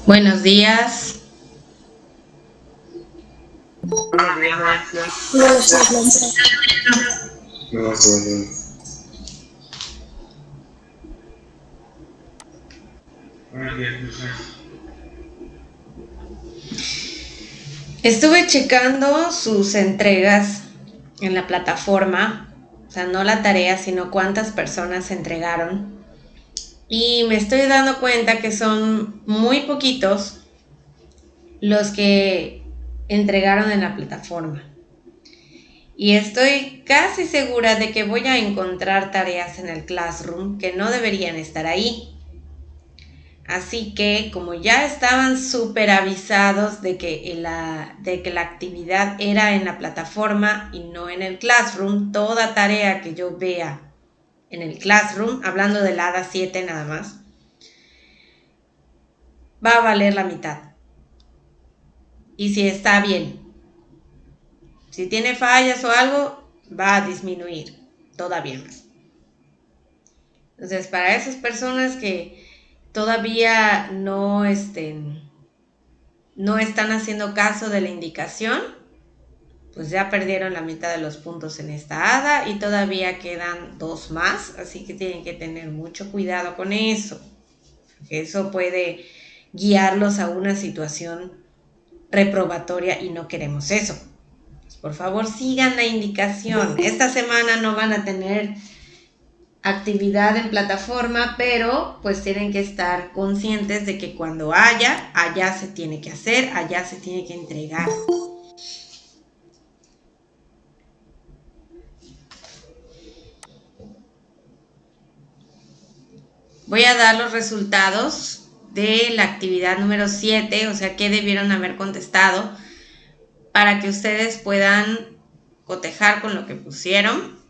Buenos días. Buenos días, maestra. Buenos días, maestra. No me acuerdo. Buenos días, profesor. Estuve checando sus entregas en la plataforma, o sea, no la tarea, sino cuántas personas se entregaron. Y me estoy dando cuenta que son muy poquitos los que entregaron en la plataforma. Y estoy casi segura de que voy a encontrar tareas en el Classroom que no deberían estar ahí. Así que como ya estaban súper avisados de que la actividad era en la plataforma y no en el Classroom, toda tarea que yo vea en el Classroom, hablando del ADA 7 nada más, va a valer la mitad. Y si está bien, si tiene fallas o algo, va a disminuir todavía más. Entonces, para esas personas que todavía no están haciendo caso de la indicación, pues ya perdieron la mitad de los puntos en esta hada y todavía quedan dos más, así que tienen que tener mucho cuidado con eso, porque eso puede guiarlos a una situación reprobatoria y no queremos eso. Pues por favor, sigan la indicación. Esta semana no van a tener actividad en plataforma, pero pues tienen que estar conscientes de que cuando allá se tiene que hacer, allá se tiene que entregar. Voy a dar los resultados de la actividad número 7, o sea, qué debieron haber contestado, para que ustedes puedan cotejar con lo que pusieron.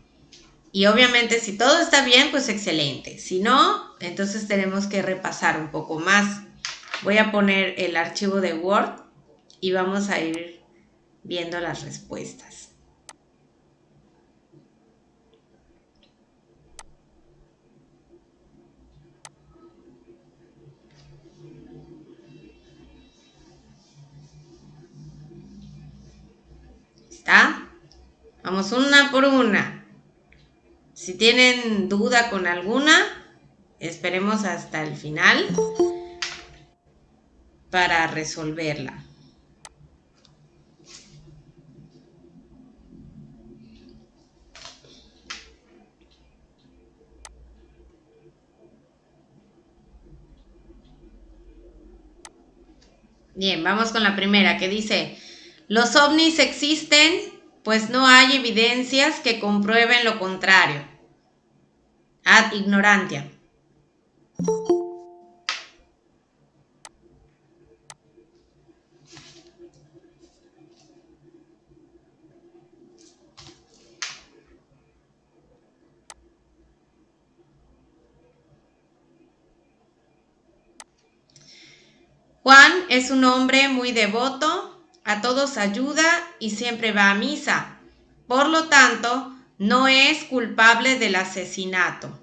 Y obviamente si todo está bien, pues excelente. Si no, entonces tenemos que repasar un poco más. Voy a poner el archivo de Word y vamos a ir viendo las respuestas. ¿Está? Vamos una por una. Si tienen duda con alguna, esperemos hasta el final para resolverla. Bien, vamos con la primera que dice, los ovnis existen, pues no hay evidencias que comprueben lo contrario. Ad ignorantia. Juan es un hombre muy devoto, a todos ayuda y siempre va a misa. Por lo tanto, no es culpable del asesinato.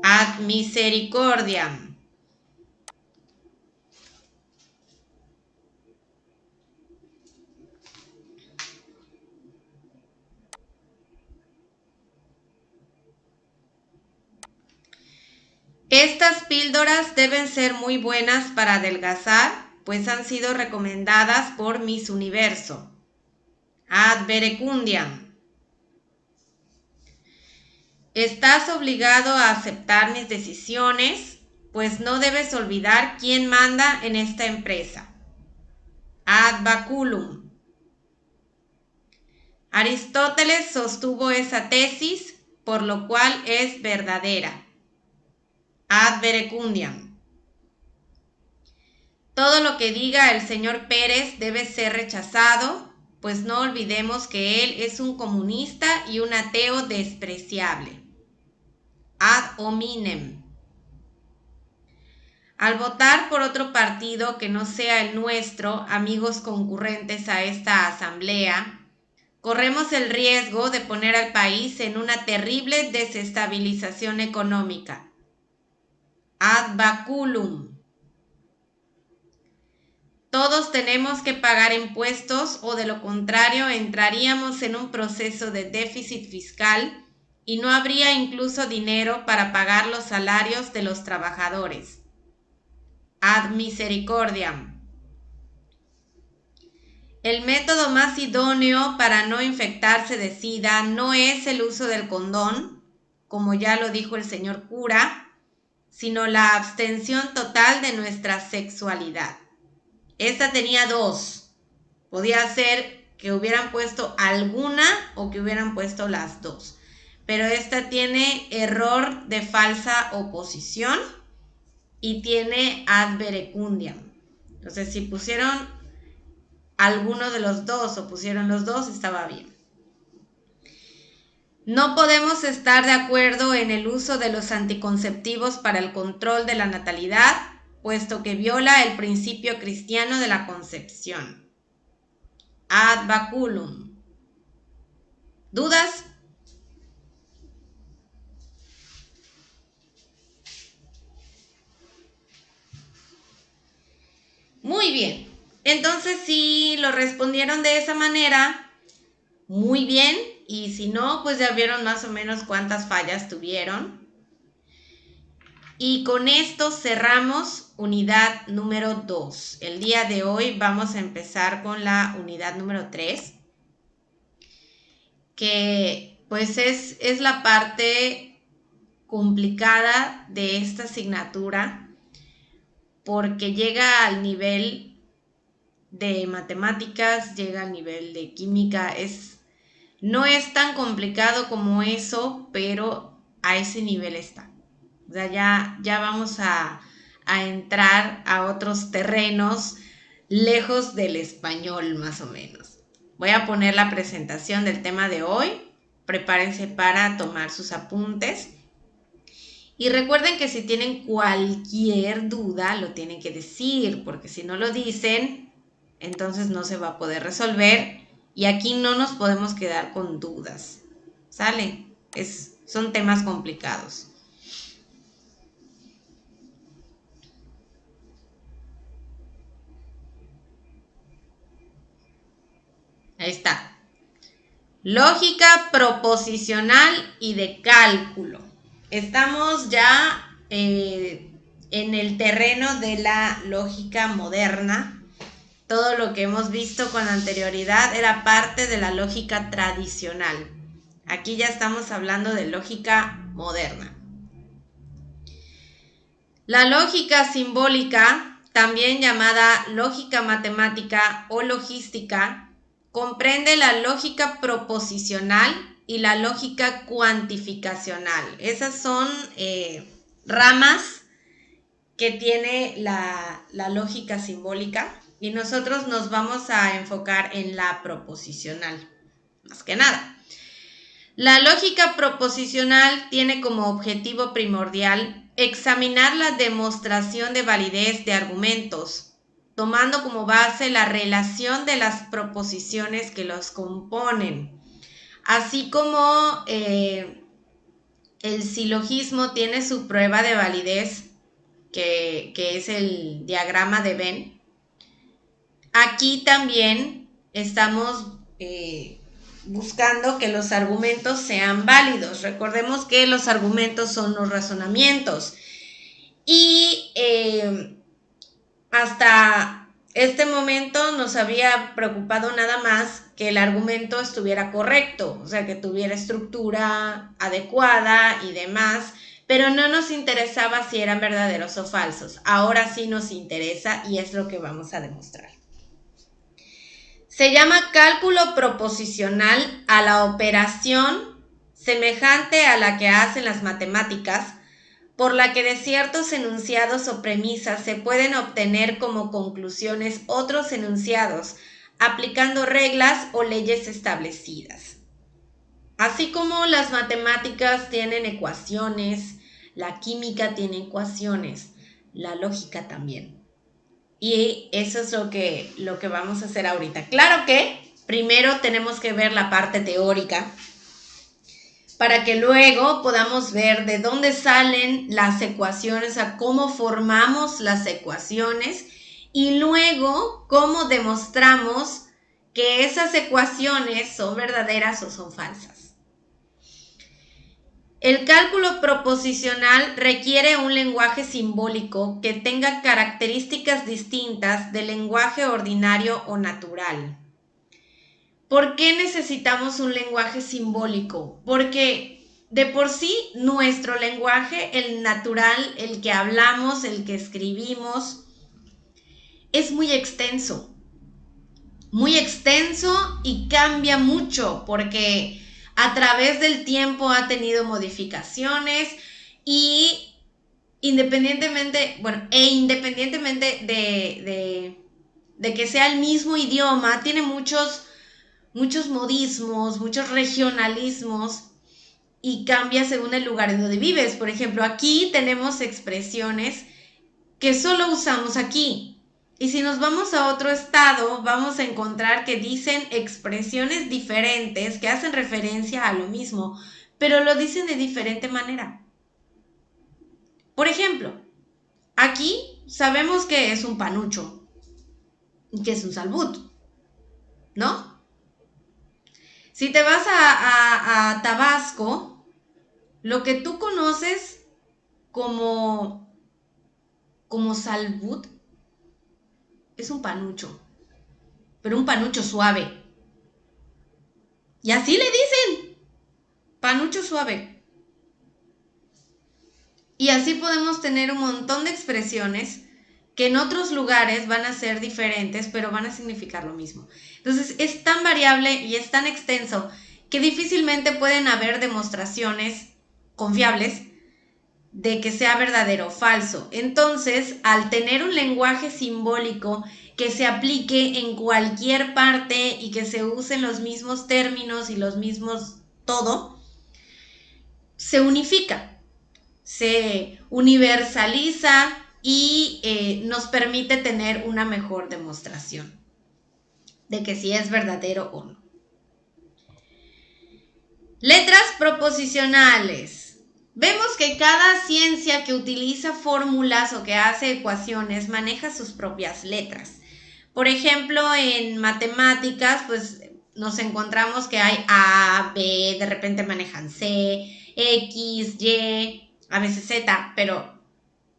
Ad misericordiam. Estas píldoras deben ser muy buenas para adelgazar, pues han sido recomendadas por Miss Universo. Ad verecundiam. Estás obligado a aceptar mis decisiones, pues no debes olvidar quién manda en esta empresa. Ad baculum. Aristóteles sostuvo esa tesis, por lo cual es verdadera. Ad verecundiam. Todo lo que diga el señor Pérez debe ser rechazado, pues no olvidemos que él es un comunista y un ateo despreciable. Ad hominem. Al votar por otro partido que no sea el nuestro, amigos concurrentes a esta asamblea, corremos el riesgo de poner al país en una terrible desestabilización económica. Ad baculum. Todos tenemos que pagar impuestos o de lo contrario entraríamos en un proceso de déficit fiscal y no habría incluso dinero para pagar los salarios de los trabajadores. Ad misericordiam. El método más idóneo para no infectarse de SIDA no es el uso del condón, como ya lo dijo el señor cura, sino la abstención total de nuestra sexualidad. Esta tenía dos. Podía ser que hubieran puesto alguna o que hubieran puesto las dos. Pero esta tiene error de falsa oposición y tiene ad verecundiam. Entonces, si pusieron alguno de los dos o pusieron los dos, estaba bien. No podemos estar de acuerdo en el uso de los anticonceptivos para el control de la natalidad, puesto que viola el principio cristiano de la concepción. Ad baculum. ¿Dudas? Muy bien. Entonces, si lo respondieron de esa manera, muy bien. Y si no, pues ya vieron más o menos cuántas fallas tuvieron. Y con esto cerramos unidad número 2. El día de hoy vamos a empezar con la unidad número 3, que pues es la parte complicada de esta asignatura, porque llega al nivel de matemáticas, llega al nivel de química, no es tan complicado como eso, pero a ese nivel está. O sea, ya vamos a entrar a otros terrenos lejos del español, más o menos. Voy a poner la presentación del tema de hoy. Prepárense para tomar sus apuntes. Y recuerden que si tienen cualquier duda, lo tienen que decir, porque si no lo dicen, entonces no se va a poder resolver. Y aquí no nos podemos quedar con dudas. ¿Sale? Son temas complicados. Ahí está. Lógica proposicional y de cálculo. Estamos ya en el terreno de la lógica moderna. Todo lo que hemos visto con anterioridad era parte de la lógica tradicional. Aquí ya estamos hablando de lógica moderna. La lógica simbólica, también llamada lógica matemática o logística, comprende la lógica proposicional y la lógica cuantificacional. Esas son ramas que tiene la lógica simbólica. Y nosotros nos vamos a enfocar en la proposicional, más que nada. La lógica proposicional tiene como objetivo primordial examinar la demostración de validez de argumentos, tomando como base la relación de las proposiciones que los componen, así como el silogismo tiene su prueba de validez, que es el diagrama de Venn. Aquí también estamos buscando que los argumentos sean válidos. Recordemos que los argumentos son los razonamientos. Y hasta este momento nos había preocupado nada más que el argumento estuviera correcto, o sea, que tuviera estructura adecuada y demás, pero no nos interesaba si eran verdaderos o falsos. Ahora sí nos interesa y es lo que vamos a demostrar. Se llama cálculo proposicional a la operación semejante a la que hacen las matemáticas, por la que de ciertos enunciados o premisas se pueden obtener como conclusiones otros enunciados, aplicando reglas o leyes establecidas. Así como las matemáticas tienen ecuaciones, la química tiene ecuaciones, la lógica también. Y eso es lo que vamos a hacer ahorita. Claro que primero tenemos que ver la parte teórica para que luego podamos ver de dónde salen las ecuaciones, a cómo formamos las ecuaciones y luego cómo demostramos que esas ecuaciones son verdaderas o son falsas. El cálculo proposicional requiere un lenguaje simbólico que tenga características distintas del lenguaje ordinario o natural. ¿Por qué necesitamos un lenguaje simbólico? Porque de por sí nuestro lenguaje, el natural, el que hablamos, el que escribimos, es muy extenso y cambia mucho porque a través del tiempo ha tenido modificaciones y independientemente de que sea el mismo idioma, tiene muchos modismos, muchos regionalismos y cambia según el lugar en donde vives. Por ejemplo, aquí tenemos expresiones que solo usamos aquí. Y si nos vamos a otro estado, vamos a encontrar que dicen expresiones diferentes que hacen referencia a lo mismo, pero lo dicen de diferente manera. Por ejemplo, aquí sabemos que es un panucho y que es un salbut, ¿no? Si te vas a Tabasco, lo que tú conoces como salbut es un panucho, pero un panucho suave. Y así le dicen, panucho suave. Y así podemos tener un montón de expresiones que en otros lugares van a ser diferentes, pero van a significar lo mismo. Entonces es tan variable y es tan extenso que difícilmente pueden haber demostraciones confiables de que sea verdadero o falso. Entonces, al tener un lenguaje simbólico que se aplique en cualquier parte y que se usen los mismos términos y los mismos todo, se unifica, se universaliza y nos permite tener una mejor demostración de que sí es verdadero o no. Letras proposicionales. Vemos que cada ciencia que utiliza fórmulas o que hace ecuaciones maneja sus propias letras. Por ejemplo, en matemáticas, pues nos encontramos que hay A, B, de repente manejan C, X, Y, a veces Z, pero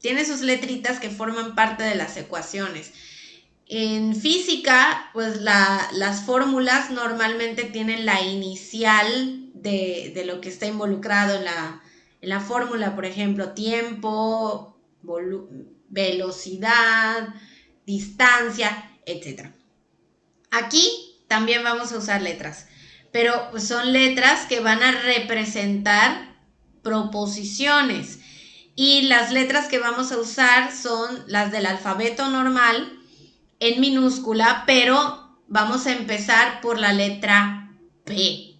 tiene sus letritas que forman parte de las ecuaciones. En física, pues las fórmulas normalmente tienen la inicial de lo que está involucrado en la fórmula, por ejemplo, tiempo, velocidad, distancia, etc. Aquí también vamos a usar letras, pero pues son letras que van a representar proposiciones y las letras que vamos a usar son las del alfabeto normal en minúscula, pero vamos a empezar por la letra P.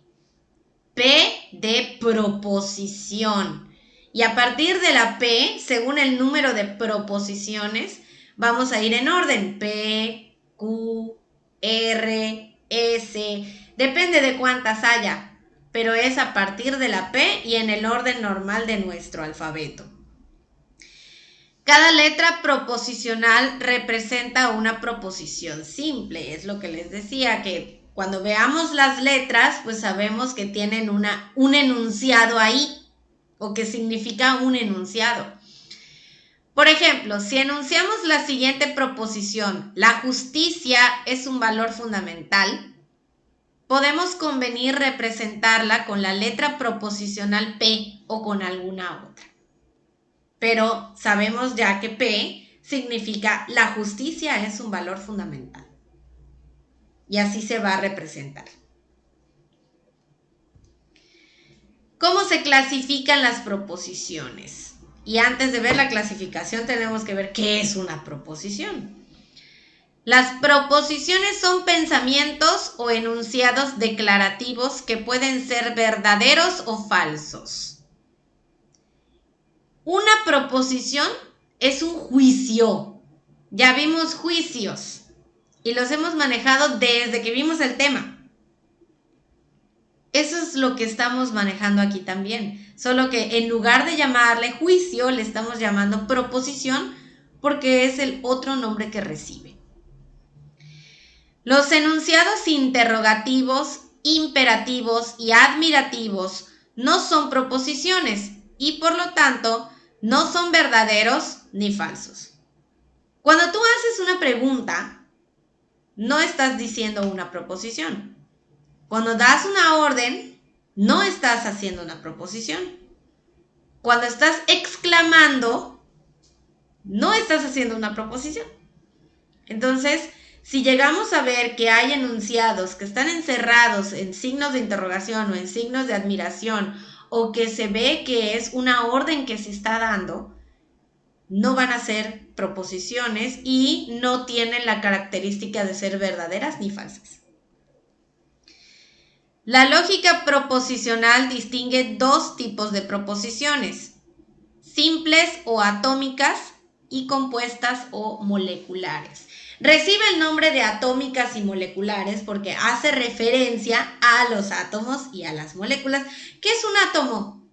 P de proposición. Y a partir de la P, según el número de proposiciones, vamos a ir en orden. P, Q, R, S. Depende de cuántas haya, pero es a partir de la P y en el orden normal de nuestro alfabeto. Cada letra proposicional representa una proposición simple. Es lo que les decía, que cuando veamos las letras, pues sabemos que tienen un enunciado ahí, o que significa un enunciado. Por ejemplo, si enunciamos la siguiente proposición, la justicia es un valor fundamental, podemos convenir representarla con la letra proposicional P o con alguna otra. Pero sabemos ya que P significa la justicia es un valor fundamental. Y así se va a representar. ¿Cómo se clasifican las proposiciones? Y antes de ver la clasificación tenemos que ver qué es una proposición. Las proposiciones son pensamientos o enunciados declarativos que pueden ser verdaderos o falsos. Una proposición es un juicio. Ya vimos juicios y los hemos manejado desde que vimos el tema. Eso es lo que estamos manejando aquí también. Solo que en lugar de llamarle juicio, le estamos llamando proposición porque es el otro nombre que recibe. Los enunciados interrogativos, imperativos y admirativos no son proposiciones y por lo tanto no son verdaderos ni falsos. Cuando tú haces una pregunta, no estás diciendo una proposición. Cuando das una orden, no estás haciendo una proposición. Cuando estás exclamando, no estás haciendo una proposición. Entonces, si llegamos a ver que hay enunciados que están encerrados en signos de interrogación o en signos de admiración, o que se ve que es una orden que se está dando, no van a ser proposiciones y no tienen la característica de ser verdaderas ni falsas. La lógica proposicional distingue dos tipos de proposiciones: simples o atómicas y compuestas o moleculares. Recibe el nombre de atómicas y moleculares porque hace referencia a los átomos y a las moléculas. ¿Qué es un átomo?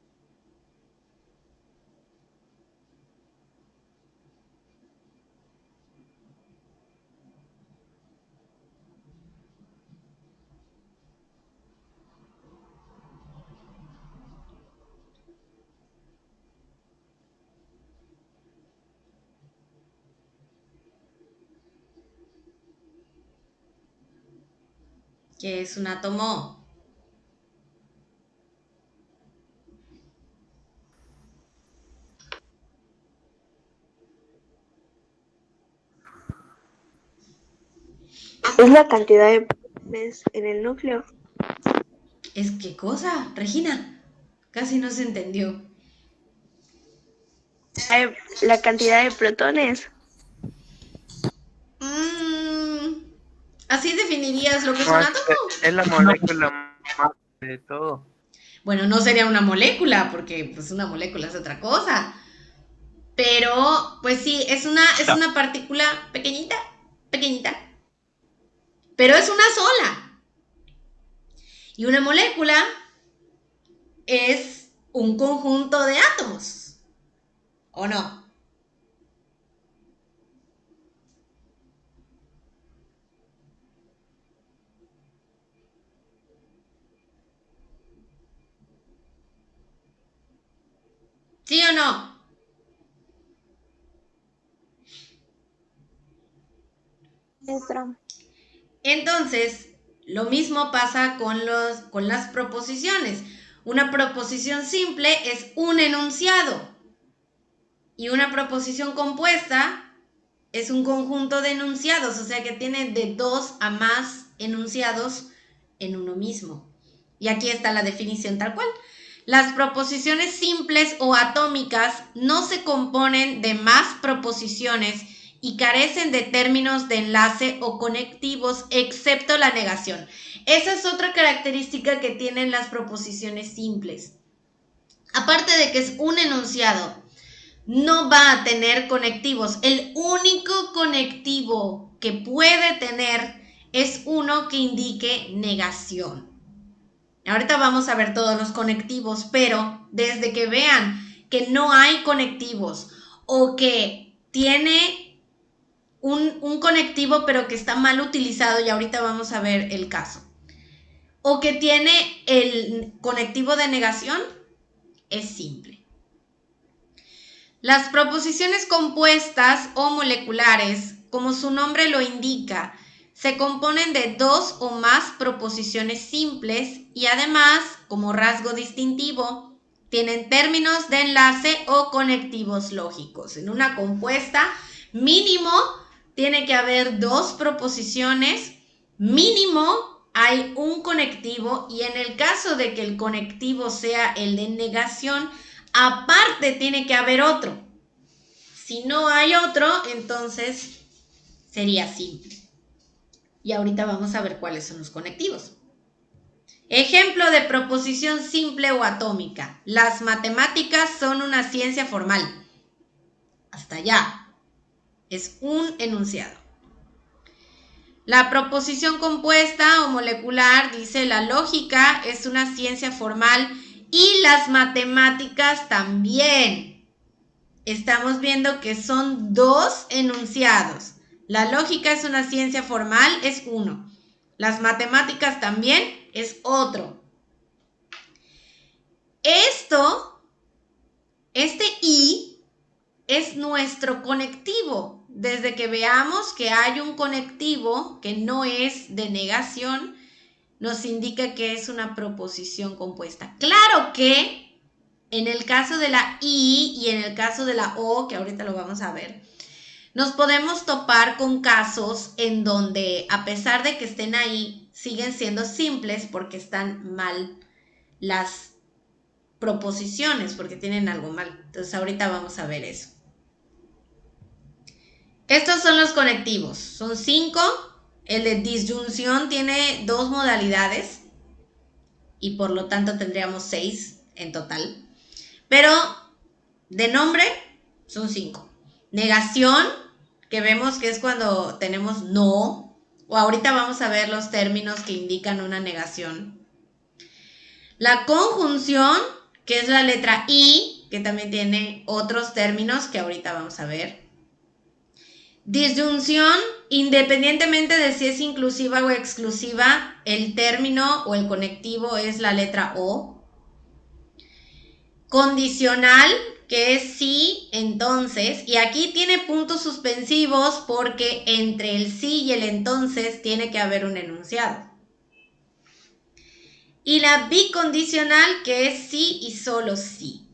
¿Qué es un átomo? Es la cantidad de protones en el núcleo. ¿Es qué cosa, Regina? Casi no se entendió. La cantidad de protones. ¿Así definirías lo que es un átomo? Es la molécula más de todo. Bueno, no sería una molécula, porque pues una molécula es otra cosa. Pero, pues sí, es una partícula pequeñita, pequeñita. Pero es una sola. Y una molécula es un conjunto de átomos. ¿O no? ¿Sí o no? Entonces, lo mismo pasa con las proposiciones. Una proposición simple es un enunciado. Y una proposición compuesta es un conjunto de enunciados, o sea que tiene de 2 a más enunciados en uno mismo. Y aquí está la definición tal cual. Las proposiciones simples o atómicas no se componen de más proposiciones y carecen de términos de enlace o conectivos, excepto la negación. Esa es otra característica que tienen las proposiciones simples. Aparte de que es un enunciado, no va a tener conectivos. El único conectivo que puede tener es uno que indique negación. Ahorita vamos a ver todos los conectivos, pero desde que vean que no hay conectivos o que tiene un conectivo pero que está mal utilizado, y ahorita vamos a ver el caso, o que tiene el conectivo de negación, es simple. Las proposiciones compuestas o moleculares, como su nombre lo indica, se componen de 2 o más proposiciones simples y además, como rasgo distintivo, tienen términos de enlace o conectivos lógicos. En una compuesta, mínimo tiene que haber 2 proposiciones, mínimo hay un conectivo, y en el caso de que el conectivo sea el de negación, aparte tiene que haber otro. Si no hay otro, entonces sería simple. Y ahorita vamos a ver cuáles son los conectivos. Ejemplo de proposición simple o atómica. Las matemáticas son una ciencia formal. Hasta allá. Es un enunciado. La proposición compuesta o molecular dice: la lógica es una ciencia formal y las matemáticas también. estamos viendo que son dos enunciados. La lógica es una ciencia formal, es uno. Las matemáticas también es otro. Este y es nuestro conectivo. Desde que veamos que hay un conectivo que no es de negación, nos indica que es una proposición compuesta. Claro que en el caso de la y en el caso de la o, que ahorita lo vamos a ver, nos podemos topar con casos en donde, a pesar de que estén ahí, siguen siendo simples porque están mal las proposiciones, porque tienen algo mal. Entonces ahorita vamos a ver eso. Estos son los conectivos, son 5. El de disyunción tiene 2 modalidades y por lo tanto tendríamos 6 en total. Pero de nombre son 5. Negación, que vemos que es cuando tenemos no, o ahorita vamos a ver los términos que indican una negación. La conjunción, que es la letra I, que también tiene otros términos que ahorita vamos a ver. Disyunción, independientemente de si es inclusiva o exclusiva, el término o el conectivo es la letra O. Condicional, que es sí, entonces, y aquí tiene puntos suspensivos porque entre el sí y el entonces tiene que haber un enunciado. Y la bicondicional, que es sí y solo sí.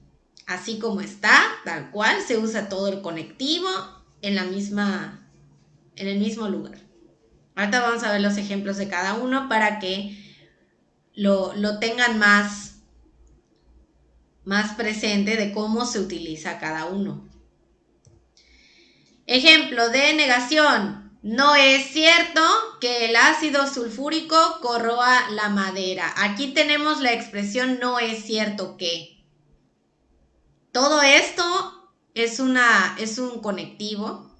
Así como está, tal cual, se usa todo el conectivo en el mismo lugar. Ahorita vamos a ver los ejemplos de cada uno para que lo tengan más presente de cómo se utiliza cada uno. Ejemplo de negación. No es cierto que el ácido sulfúrico corroa la madera. Aquí tenemos la expresión no es cierto que. Todo esto es un conectivo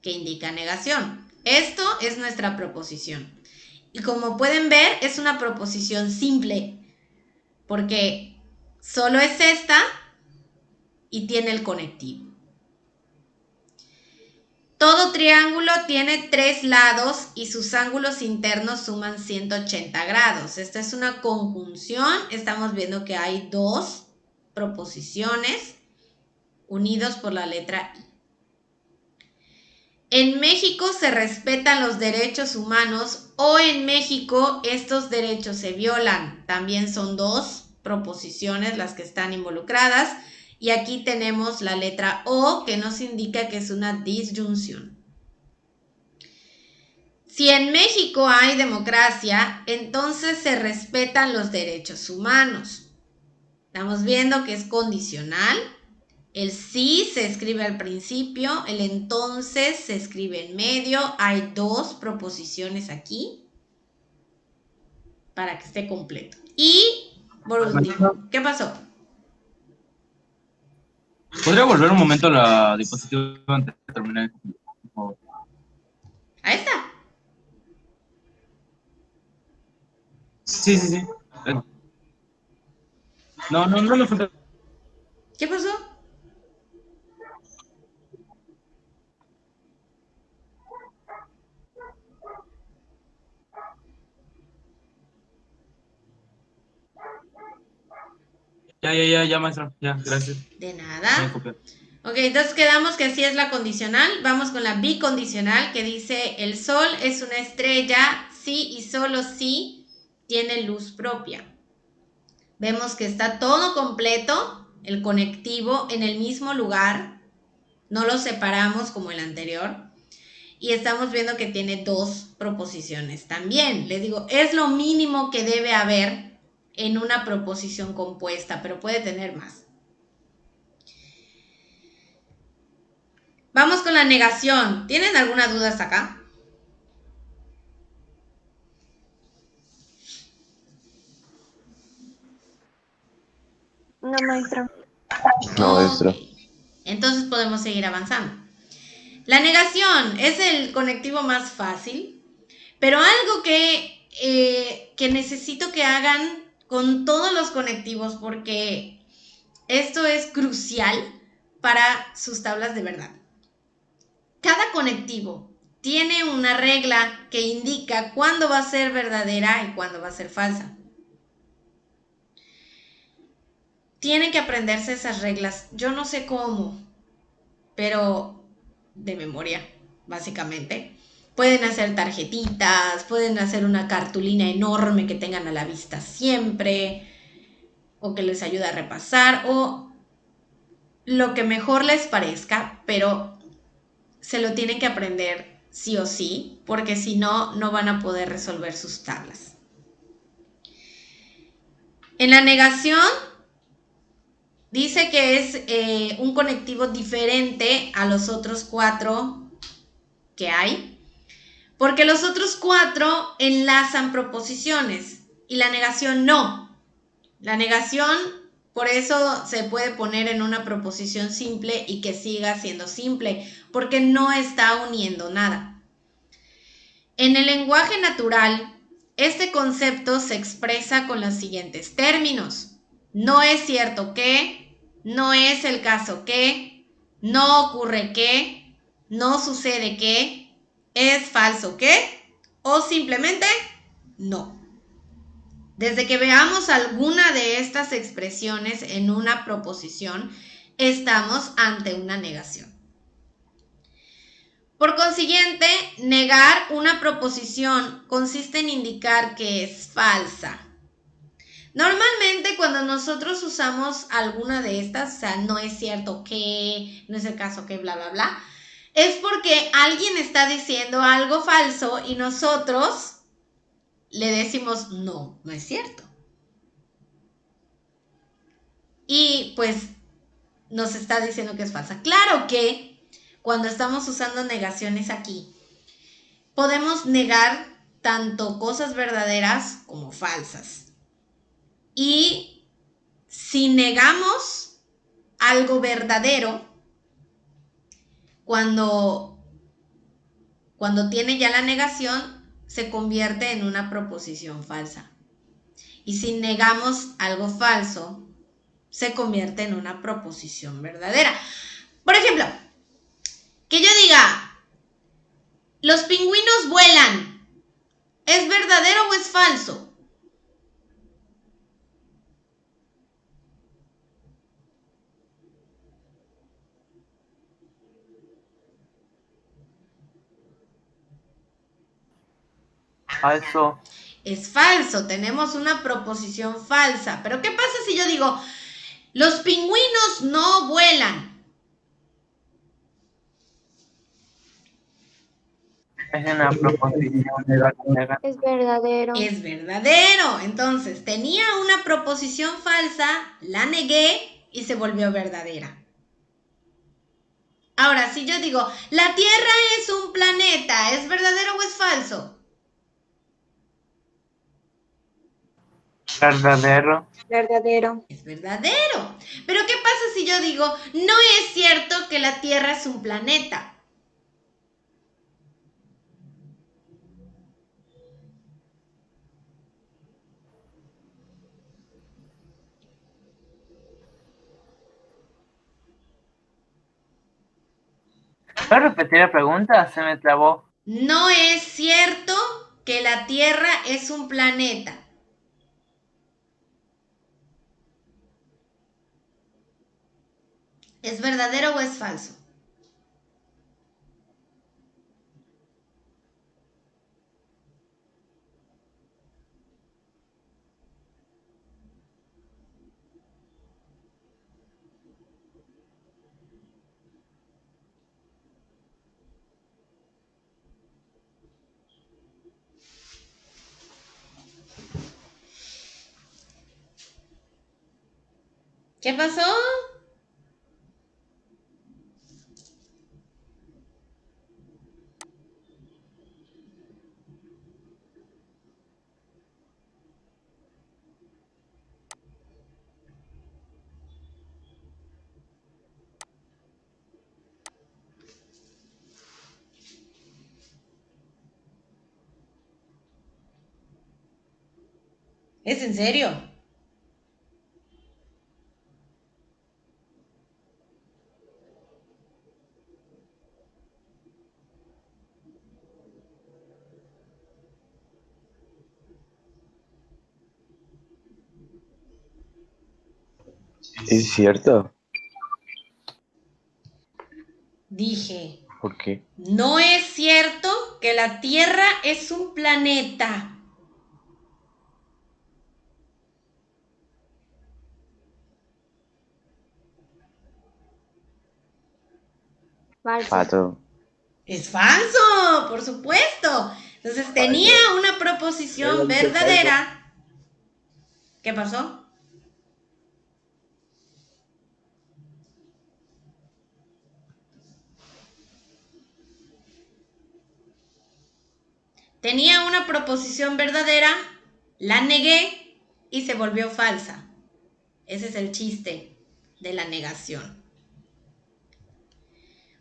que indica negación. Esto es nuestra proposición. Y como pueden ver, es una proposición simple, porque solo es esta y tiene el conectivo. Todo triángulo tiene 3 lados y sus ángulos internos suman 180 grados. Esta es una conjunción. Estamos viendo que hay 2 proposiciones unidos por la letra I. En México se respetan los derechos humanos o en México estos derechos se violan. También son 2 proposiciones las que están involucradas. Y aquí tenemos la letra O, que nos indica que es una disyunción. Si en México hay democracia, entonces se respetan los derechos humanos. Estamos viendo que es condicional. El sí se escribe al principio, el entonces se escribe en medio. Hay 2 proposiciones aquí para que esté completo. Y, por último, ¿qué pasó? ¿Podría volver un momento a la diapositiva antes de terminar? Ahí está. Sí. No me falta. ¿Qué pasó? Ya, maestra. Ya, gracias. De nada. Ok, entonces quedamos que así es la condicional. Vamos con la bicondicional, que dice: el sol es una estrella si y solo si tiene luz propia. Vemos que está todo completo, el conectivo en el mismo lugar. No lo separamos como el anterior. Y estamos viendo que tiene 2 proposiciones también. Les digo, es lo mínimo que debe haber en una proposición compuesta, pero puede tener más. Vamos con la negación. ¿Tienen alguna duda hasta acá? No, maestra. No, maestra. Entonces podemos seguir avanzando. La negación es el conectivo más fácil, pero algo que necesito que hagan con todos los conectivos, porque esto es crucial para sus tablas de verdad. Cada conectivo tiene una regla que indica cuándo va a ser verdadera y cuándo va a ser falsa. Tienen que aprenderse esas reglas. Yo no sé cómo, pero de memoria, básicamente. Pueden hacer tarjetitas, pueden hacer una cartulina enorme que tengan a la vista siempre, o que les ayude a repasar, o lo que mejor les parezca, pero se lo tienen que aprender sí o sí, porque si no, no van a poder resolver sus tablas. En la negación, dice que es un conectivo diferente a los otros 4 que hay, porque los otros 4 enlazan proposiciones y la negación no. La negación, por eso se puede poner en una proposición simple y que siga siendo simple, porque no está uniendo nada. En el lenguaje natural, este concepto se expresa con los siguientes términos. No es cierto que, no es el caso que, no ocurre que, no sucede que, es falso que, o simplemente no. Desde que veamos alguna de estas expresiones en una proposición, estamos ante una negación. Por consiguiente, negar una proposición consiste en indicar que es falsa. Normalmente cuando nosotros usamos alguna de estas, o sea, no es cierto que, no es el caso que, bla, bla, bla, es porque alguien está diciendo algo falso y nosotros le decimos, no, no es cierto. Y pues nos está diciendo que es falsa. Claro que cuando estamos usando negaciones aquí, podemos negar tanto cosas verdaderas como falsas. Y si negamos algo verdadero, cuando tiene ya la negación, se convierte en una proposición falsa. Y si negamos algo falso, se convierte en una proposición verdadera. Por ejemplo, que yo diga, los pingüinos vuelan. ¿Es verdadero o es falso? Falso. Es falso, tenemos una proposición falsa. Pero ¿qué pasa si yo digo, los pingüinos no vuelan? Es una proposición verdadera. Es verdadero. Es verdadero. Entonces, tenía una proposición falsa, la negué y se volvió verdadera. Ahora, si yo digo, la Tierra es un planeta, ¿es verdadero o es falso? Verdadero. Verdadero. Es verdadero. Pero ¿qué pasa si yo digo, no es cierto que la Tierra es un planeta? ¿Puedes repetir la pregunta? Se me trabó. No es cierto que la Tierra es un planeta. ¿Es verdadero o es falso? ¿Qué pasó? ¿Es en serio? Es cierto. Dije, ¿Por qué? no es cierto que la Tierra es un planeta. Falso. Pato. Es falso, por supuesto. Entonces tenía una proposición verdadera. ¿Qué pasó? Tenía una proposición verdadera, la negué y se volvió falsa. Ese es el chiste de la negación.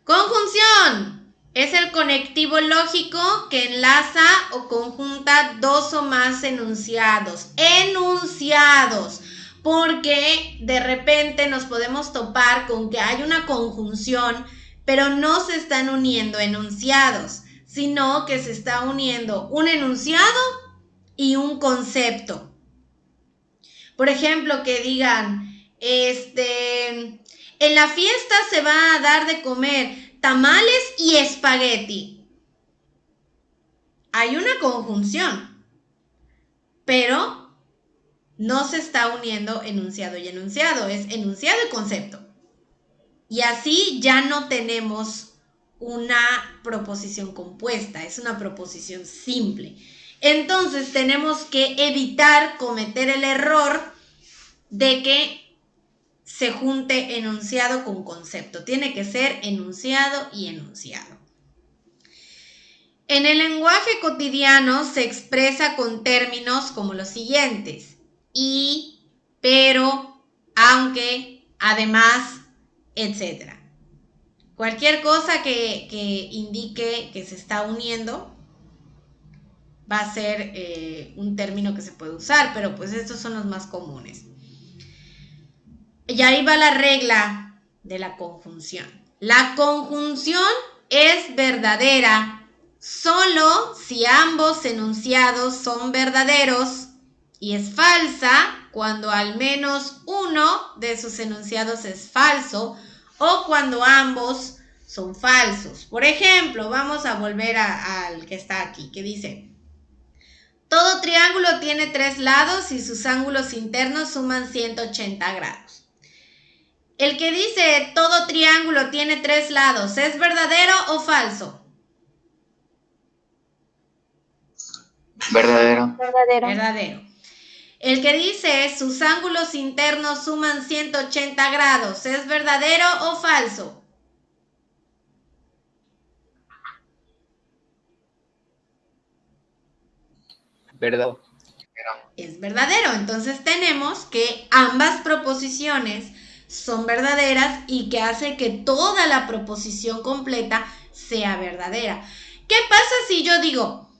Conjunción es el conectivo lógico que enlaza o conjunta dos o más enunciados. Enunciados. Porque de repente nos podemos topar con que hay una conjunción, pero no se están uniendo enunciados, sino que se está uniendo un enunciado y un concepto. Por ejemplo, que digan, en la fiesta se va a dar de comer tamales y espagueti. Hay una conjunción, pero no se está uniendo enunciado y enunciado, es enunciado y concepto. Y así ya no tenemos una proposición compuesta, es una proposición simple. Entonces tenemos que evitar cometer el error de que se junte enunciado con concepto. Tiene que ser enunciado y enunciado. En el lenguaje cotidiano se expresa con términos como los siguientes: y, pero, aunque, además, etc. Cualquier cosa que indique que se está uniendo va a ser un término que se puede usar, pero pues estos son los más comunes. Y ahí va la regla de la conjunción. La conjunción es verdadera solo si ambos enunciados son verdaderos y es falsa cuando al menos uno de sus enunciados es falso o cuando ambos son falsos. Por ejemplo, vamos a volver al que está aquí, que dice: todo triángulo tiene 3 lados y sus ángulos internos suman 180 grados. El que dice todo triángulo tiene 3 lados, ¿es verdadero o falso? Verdadero. Verdadero. El que dice sus ángulos internos suman 180 grados, ¿es verdadero o falso? Verdad. Es verdadero. Entonces tenemos que ambas proposiciones son verdaderas y que hace que toda la proposición completa sea verdadera. ¿Qué pasa si yo digo,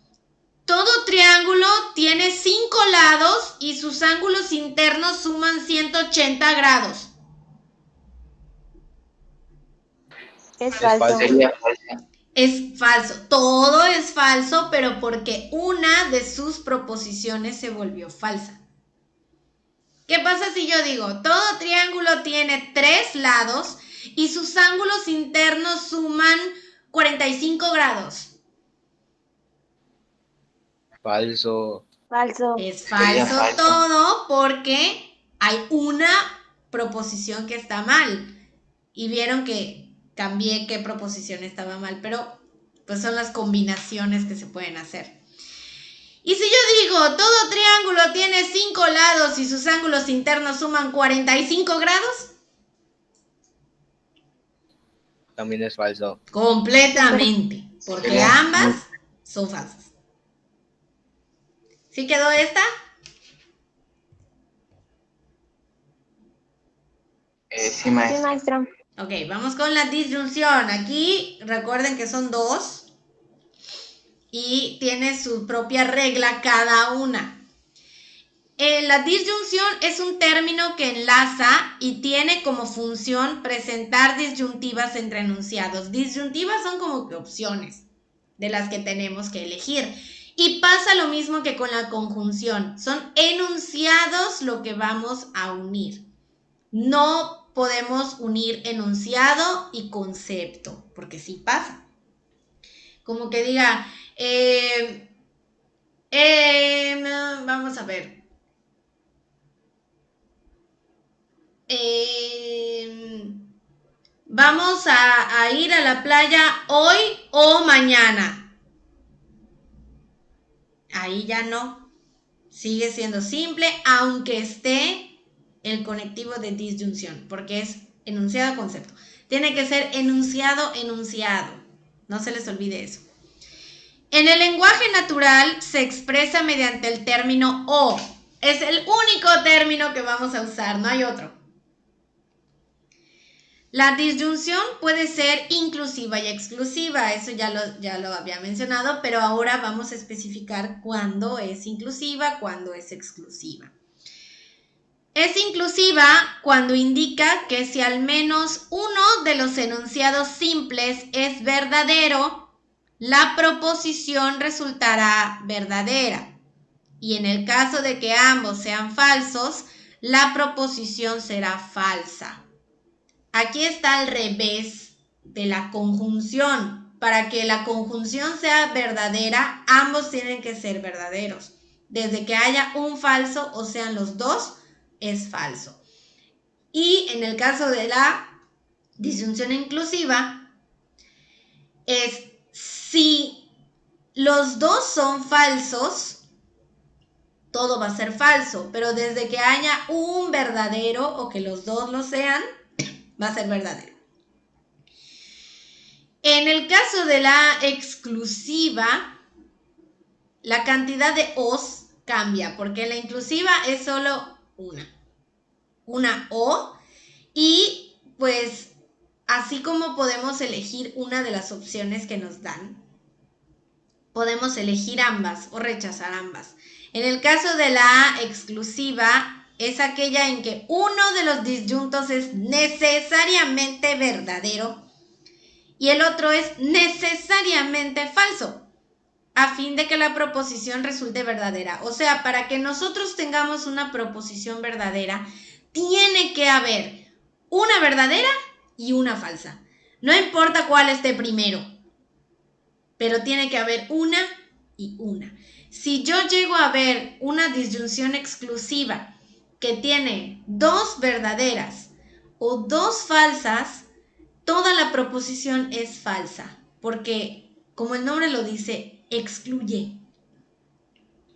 todo triángulo tiene 5 lados y sus ángulos internos suman 180 grados? Es falso. Sería falsa. Es falso. Todo es falso, pero porque una de sus proposiciones se volvió falsa. ¿Qué pasa si yo digo, todo triángulo tiene 3 lados y sus ángulos internos suman 45 grados? Falso. Falso. Es falso todo porque hay una proposición que está mal. Y vieron que cambié qué proposición estaba mal, pero pues son las combinaciones que se pueden hacer. Y si yo digo, todo triángulo tiene 5 lados y sus ángulos internos suman 45 grados. También es falso. Completamente, porque ambas son falsas. ¿Sí quedó esta? Sí, Sí, maestra. maestro. Ok, vamos con la disyunción. Aquí recuerden que son 2 y tiene su propia regla cada una. La disyunción es un término que enlaza y tiene como función presentar disyuntivas entre enunciados. Disyuntivas son como que opciones de las que tenemos que elegir. Y pasa lo mismo que con la conjunción. Son enunciados lo que vamos a unir. no podemos unir enunciado y concepto, porque sí pasa. Como que diga, vamos a ver. Vamos a ir a la playa hoy o mañana. Ahí ya no. Sigue siendo simple, aunque esté el conectivo de disyunción, porque es enunciado concepto. Tiene que ser enunciado, enunciado. No se les olvide eso. En el lenguaje natural se expresa mediante el término o. Es el único término que vamos a usar, no hay otro. La disyunción puede ser inclusiva y exclusiva, eso ya lo había mencionado, pero ahora vamos a especificar cuándo es inclusiva, cuándo es exclusiva. Es inclusiva cuando indica que si al menos uno de los enunciados simples es verdadero, la proposición resultará verdadera. Y en el caso de que ambos sean falsos, la proposición será falsa. Aquí está al revés de la conjunción. Para que la conjunción sea verdadera, ambos tienen que ser verdaderos. Desde que haya un falso o sean los dos, es falso. Y en el caso de la disyunción inclusiva, es si los dos son falsos, todo va a ser falso, pero desde que haya un verdadero o que los dos lo sean, va a ser verdadero. En el caso de la exclusiva, la cantidad de os cambia, porque la inclusiva es solo una o, y pues así como podemos elegir una de las opciones que nos dan, podemos elegir ambas o rechazar ambas. En el caso de la exclusiva, es aquella en que uno de los disyuntos es necesariamente verdadero y el otro es necesariamente falso, a fin de que la proposición resulte verdadera. O sea, para que nosotros tengamos una proposición verdadera, tiene que haber una verdadera y una falsa. No importa cuál esté primero, pero tiene que haber una y una. Si yo llego a ver una disyunción exclusiva que tiene dos verdaderas o dos falsas, toda la proposición es falsa, porque, como el nombre lo dice, excluye.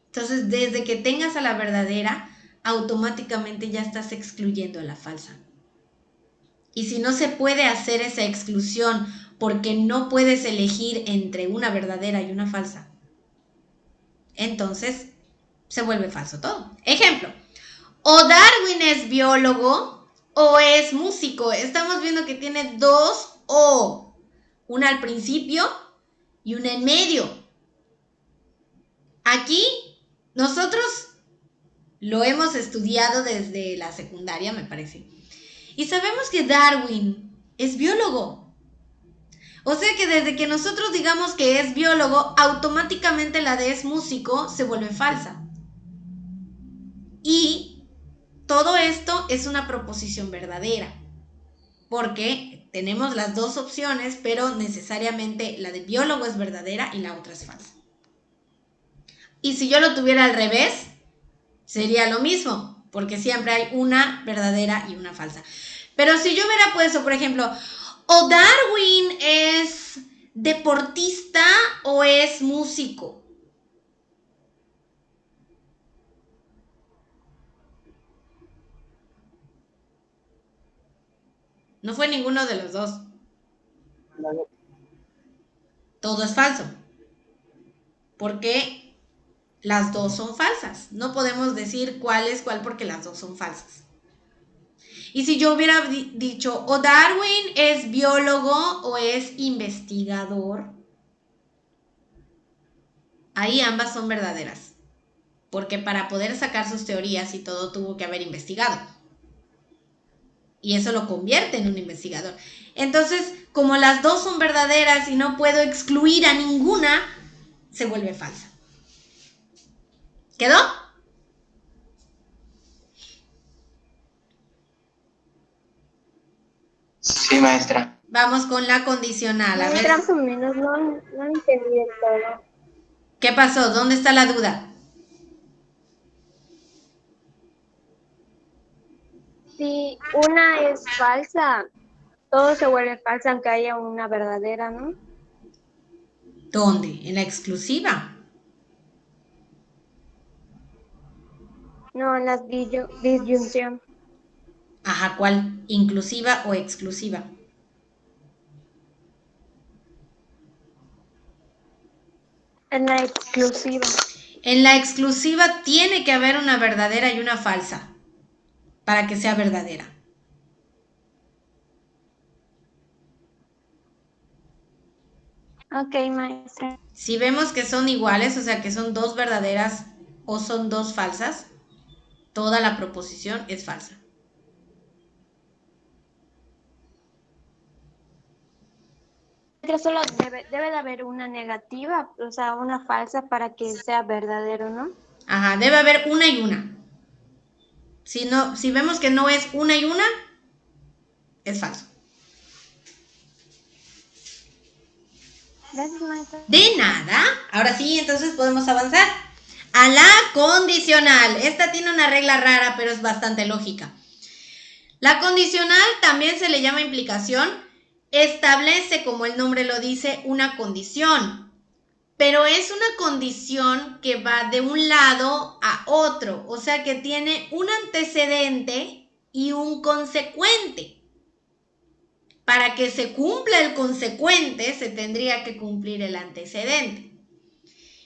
Entonces, desde que tengas a la verdadera, automáticamente ya estás excluyendo a la falsa. Y si no se puede hacer esa exclusión porque no puedes elegir entre una verdadera y una falsa, entonces se vuelve falso todo. Ejemplo, o Darwin es biólogo o es músico. Estamos viendo que tiene dos o, una al principio y una en medio. Aquí nosotros lo hemos estudiado desde la secundaria, me parece. Y sabemos que Darwin es biólogo. O sea que desde que nosotros digamos que es biólogo, automáticamente la de es músico se vuelve falsa. Y todo esto es una proposición verdadera, porque tenemos las dos opciones, pero necesariamente la de biólogo es verdadera y la otra es falsa. Y si yo lo tuviera al revés, sería lo mismo, porque siempre hay una verdadera y una falsa. Pero si yo hubiera puesto, por ejemplo, o Darwin es deportista o es músico. No fue ninguno de los dos. Todo es falso. Porque las dos son falsas. No podemos decir cuál es cuál porque las dos son falsas. Y si yo hubiera dicho, o Darwin es biólogo o es investigador, ahí ambas son verdaderas. Porque para poder sacar sus teorías y todo tuvo que haber investigado. Y eso lo convierte en un investigador. Entonces, como las dos son verdaderas y no puedo excluir a ninguna, se vuelve falsa. ¿Quedó? Sí, maestra. Vamos con la condicional. A ver, Maestra, más o menos no entendí del todo. ¿qué pasó? ¿Dónde está la duda? Si una es falsa, todo se vuelve falsa aunque haya una verdadera, ¿no? ¿Dónde? En la exclusiva. No, en la disyunción. Ajá, ¿cuál? ¿Inclusiva o exclusiva? En la exclusiva. En la exclusiva tiene que haber una verdadera y una falsa para que sea verdadera. Ok, maestra. Si vemos que son iguales, o sea que son dos verdaderas o son dos falsas, toda la proposición es falsa. Maestra, solo debe de haber una negativa, o sea, una falsa para que sea verdadero, ¿no? Ajá, debe haber una y una. Si vemos que no es una y una, es falso. Gracias, maestra. De nada. Ahora sí, entonces podemos avanzar a la condicional. Esta tiene una regla rara, pero es bastante lógica. La condicional también se le llama implicación. Establece, como el nombre lo dice, una condición. Pero es una condición que va de un lado a otro. O sea que tiene un antecedente y un consecuente. Para que se cumpla el consecuente, se tendría que cumplir el antecedente.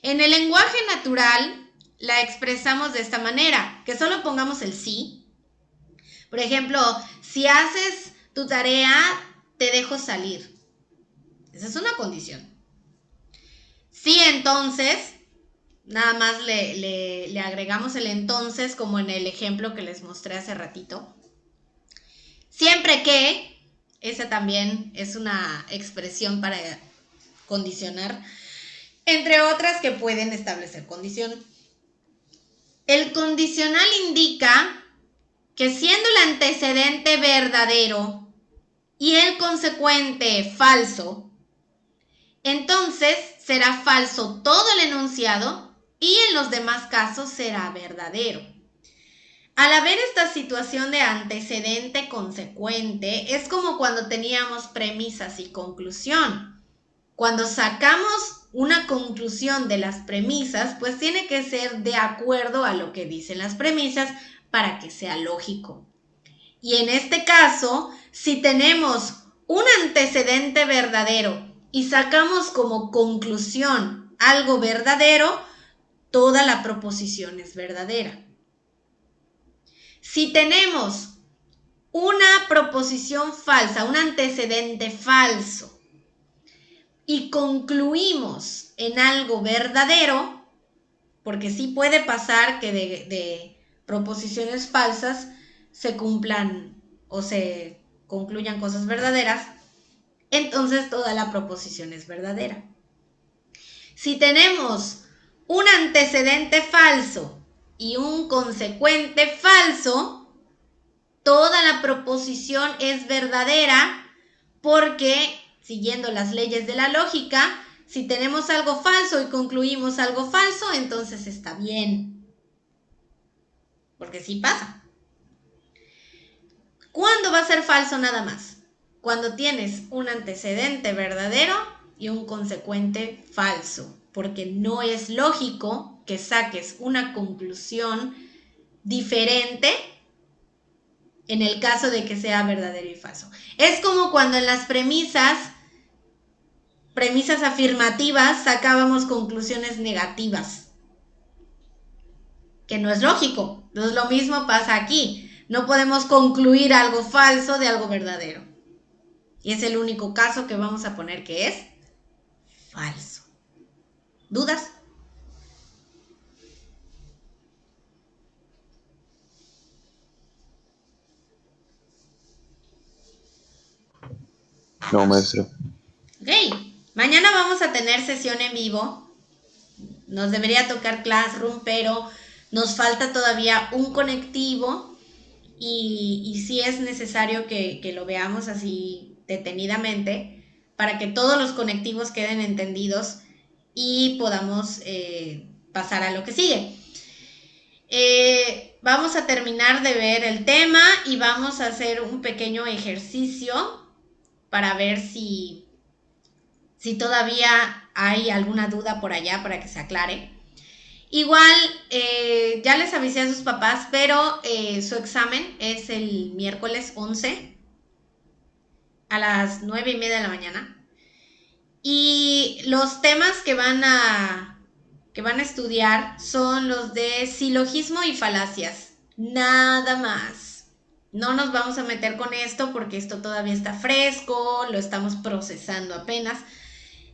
En el lenguaje natural, la expresamos de esta manera, que solo pongamos el sí. Por ejemplo, si haces tu tarea, te dejo salir. Esa es una condición. Si entonces, nada más le agregamos el entonces, como en el ejemplo que les mostré hace ratito. Siempre que... Esa también es una expresión para condicionar, entre otras que pueden establecer condición. El condicional indica que siendo el antecedente verdadero y el consecuente falso, entonces será falso todo el enunciado y en los demás casos será verdadero. Al haber esta situación de antecedente consecuente, es como cuando teníamos premisas y conclusión. Cuando sacamos una conclusión de las premisas, pues tiene que ser de acuerdo a lo que dicen las premisas para que sea lógico. Y en este caso, si tenemos un antecedente verdadero y sacamos como conclusión algo verdadero, toda la proposición es verdadera. Si tenemos una proposición falsa, un antecedente falso, y concluimos en algo verdadero, porque sí puede pasar que de proposiciones falsas se cumplan o se concluyan cosas verdaderas, entonces toda la proposición es verdadera. Si tenemos un antecedente falso y un consecuente falso, toda la proposición es verdadera porque, siguiendo las leyes de la lógica, si tenemos algo falso y concluimos algo falso, entonces está bien. Porque sí pasa. ¿Cuándo va a ser falso nada más? Cuando tienes un antecedente verdadero y un consecuente falso. Porque no es lógico que saques una conclusión diferente en el caso de que sea verdadero y falso. Es como cuando en las premisas afirmativas sacábamos conclusiones negativas, que no es lógico. Entonces lo mismo pasa aquí. No podemos concluir algo falso de algo verdadero. Y es el único caso que vamos a poner que es falso. ¿Dudas? No, maestra. Ok. Mañana vamos a tener sesión en vivo. Nos debería tocar Classroom, pero nos falta todavía un conectivo y sí es necesario que lo veamos así detenidamente para que todos los conectivos queden entendidos y podamos pasar a lo que sigue. Vamos a terminar de ver el tema y vamos a hacer un pequeño ejercicio para ver si todavía hay alguna duda por allá para que se aclare. Igual, ya les avisé a sus papás, pero su examen es el miércoles 11 a las 9:30 de la mañana. Y los temas que van a estudiar son los de silogismo y falacias. Nada más. No nos vamos a meter con esto porque esto todavía está fresco, lo estamos procesando apenas.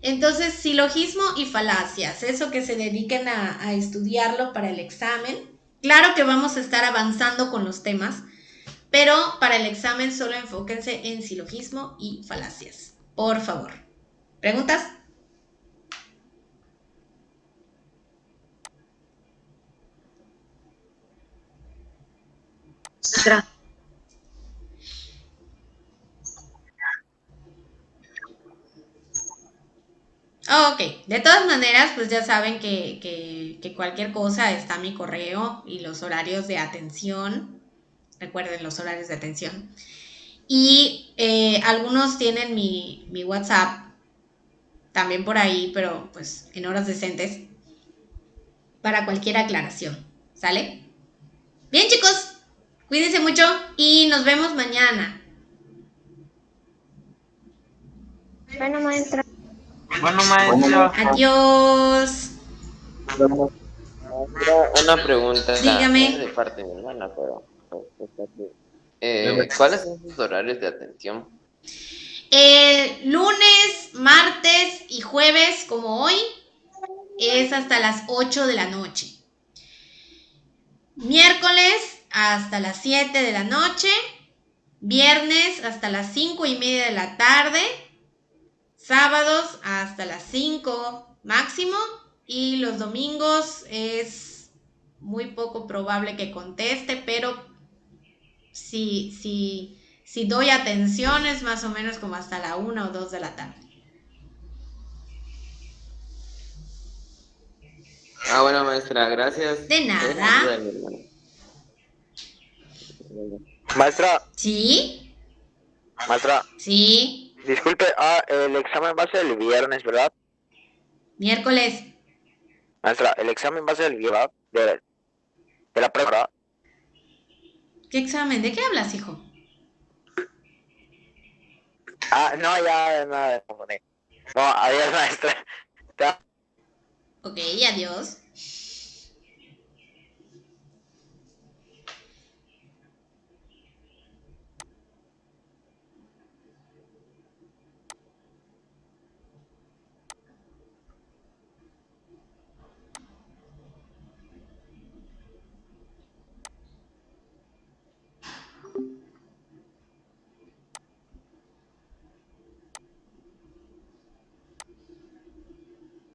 Entonces, silogismo y falacias, eso que se dediquen a estudiarlo para el examen. Claro que vamos a estar avanzando con los temas, pero para el examen solo enfóquense en silogismo y falacias. Por favor. ¿Preguntas? Ok, de todas maneras, pues ya saben que cualquier cosa está mi correo y los horarios de atención. Recuerden los horarios de atención. Y algunos tienen mi WhatsApp también por ahí, pero pues en horas decentes para cualquier aclaración. ¿Sale? Bien, chicos, cuídense mucho y nos vemos mañana. Bueno, maestra. Bueno, maestro. Adiós. Una pregunta Dígame. de parte de mi hermana, pero pues, está aquí. ¿Cuáles son sus horarios de atención? Lunes, martes y jueves, como hoy, es hasta las 8 de la noche. Miércoles hasta las 7 de la noche. Viernes hasta las 5:30 de la tarde. Sábados hasta las 5 máximo. Y los domingos es muy poco probable que conteste, pero si doy atención es más o menos como hasta la 1 o 2 de la tarde. Ah, bueno, maestra, gracias. De nada. Es la ayuda de mi hermana. Maestra, ¿Sí? maestra, Sí. disculpe, el examen va a ser el viernes, ¿verdad? Miércoles. Maestra, el examen va a ser el viernes, ¿verdad? De la prueba, ¿verdad? ¿Qué examen? ¿De qué hablas, hijo? No, ya, nada, me confundí. No, adiós, maestra. Ok, adiós.